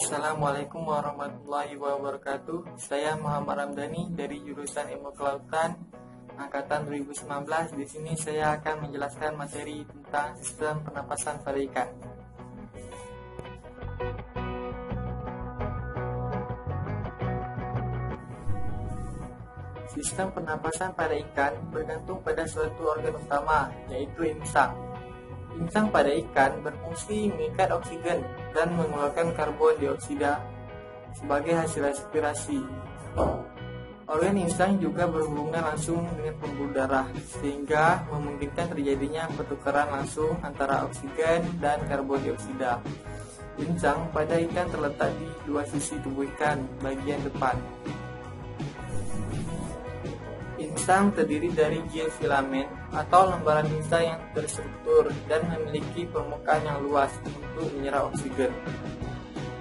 Assalamualaikum warahmatullahi wabarakatuh. Saya Muhammad Ramdhani dari jurusan Ilmu Kelautan angkatan 2019. Di sini saya akan menjelaskan materi tentang sistem pernapasan pada ikan. Sistem pernapasan pada ikan bergantung pada suatu organ utama, yaitu insang. Insang pada ikan berfungsi mengikat oksigen dan mengeluarkan karbon dioksida sebagai hasil respirasi. Organ insang juga berhubungan langsung dengan pembuluh darah, sehingga memungkinkan terjadinya pertukaran langsung antara oksigen dan karbon dioksida. Insang pada ikan terletak di dua sisi tubuh ikan bagian depan. Insang terdiri dari gel filamen atau lembaran insang yang terstruktur dan memiliki permukaan yang luas untuk menyerap oksigen.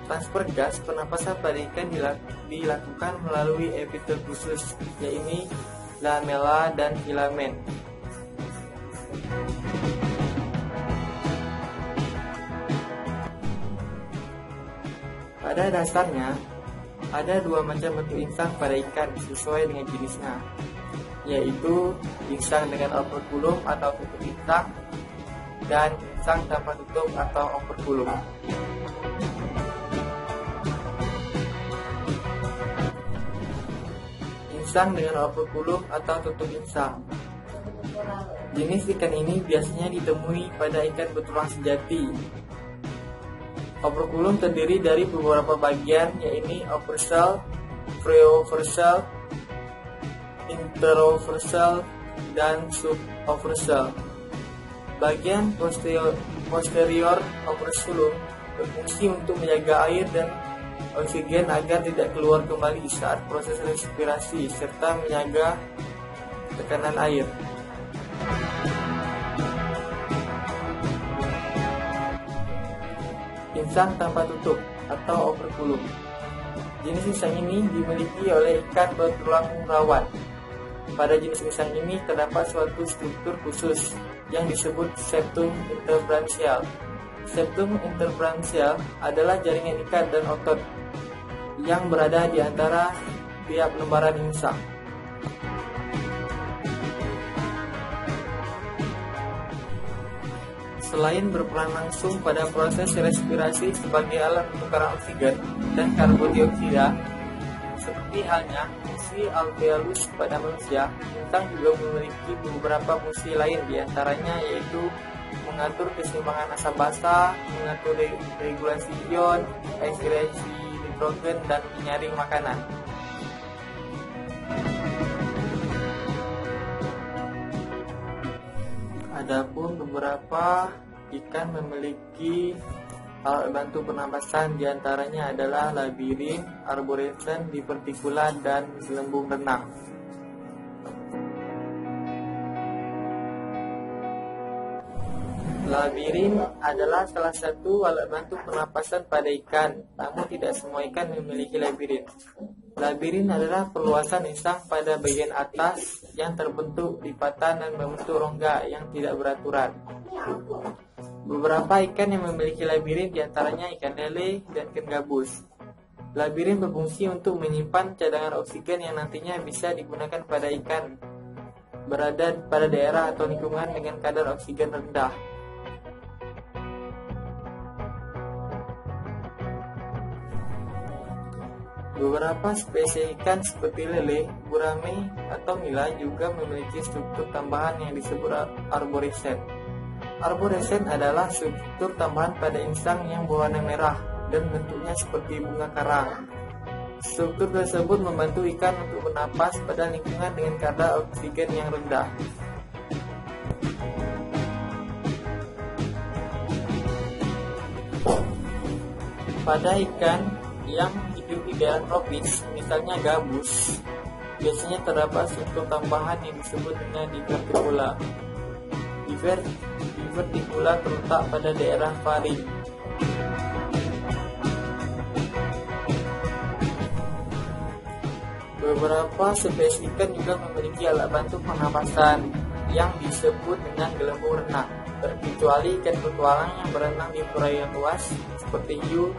Transfer gas pernapasan pada ikan dilakukan melalui epitel khusus, yaitu lamela dan filamen. Pada dasarnya, ada dua macam bentuk insang pada ikan sesuai dengan jenisnya, yaitu insang dengan operkulum atau tutup insang dan insang tanpa tutup atau operkulum. Insang dengan operkulum atau tutup insang. Jenis ikan ini biasanya ditemui pada ikan betulang sejati. Operkulum terdiri dari beberapa bagian, yaitu overshell, preovershell, interovershell, dan subovershell. Bagian posterior operculum berfungsi untuk menjaga air dan oksigen agar tidak keluar kembali saat proses respirasi, serta menjaga tekanan air. Insang tanpa tutup atau operkulum. Jenis insang ini dimiliki oleh ikan betulang rawan. Pada jenis insang ini terdapat suatu struktur khusus yang disebut septum interbranchial. Septum interbranchial adalah jaringan ikat dan otot yang berada di antara tiap lembaran insang. Selain berperan langsung pada proses respirasi sebagai alat pertukaran oksigen dan karbon dioksida, seperti halnya fungsi alveolus pada manusia, insang juga memiliki beberapa fungsi lain, diantaranya yaitu mengatur keseimbangan asam basa, mengatur regulasi ion, ekstresi nitrogen, dan menyaring makanan. Adapun beberapa ikan memiliki alat bantu pernapasan, diantaranya adalah labirin, arborescens, diverticula, dan gelembung renang. Labirin adalah salah satu alat bantu pernapasan pada ikan, namun tidak semua ikan memiliki labirin. Labirin adalah perluasan insang pada bagian atas yang terbentuk lipatan dan membentuk rongga yang tidak beraturan. Beberapa ikan yang memiliki labirin diantaranya ikan lele dan ikan gabus. Labirin berfungsi untuk menyimpan cadangan oksigen yang nantinya bisa digunakan pada ikan berada pada daerah atau lingkungan dengan kadar oksigen rendah. Beberapa spesies ikan seperti lele, gurame, atau nila juga memiliki struktur tambahan yang disebut arborescens. Arborescens adalah struktur tambahan pada insang yang berwarna merah dan bentuknya seperti bunga karang. Struktur tersebut membantu ikan untuk bernapas pada lingkungan dengan kadar oksigen yang rendah. Pada ikan yang hidup di daerah tropis, misalnya gabus, biasanya terdapat struktur tambahan yang disebut dengan diverticula. Diverticula terletak pada daerah faring. Beberapa spesies ikan juga memiliki alat bantu pernapasan yang disebut dengan gelembung renang, terkecuali ikan petualang yang berenang di perairan luas seperti hiu,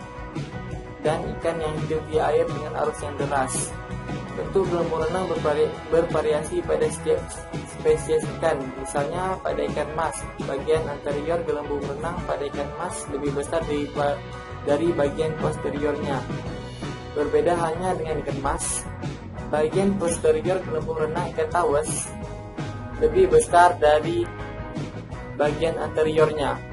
dan ikan yang hidup di air dengan arus yang deras. Bentuk gelembung renang bervariasi pada setiap spesies ikan. Misalnya pada ikan mas, bagian anterior gelembung renang pada ikan mas lebih besar dari bagian posteriornya. Berbeda hanya dengan ikan mas, bagian posterior gelembung renang ikan tawes lebih besar dari bagian anteriornya.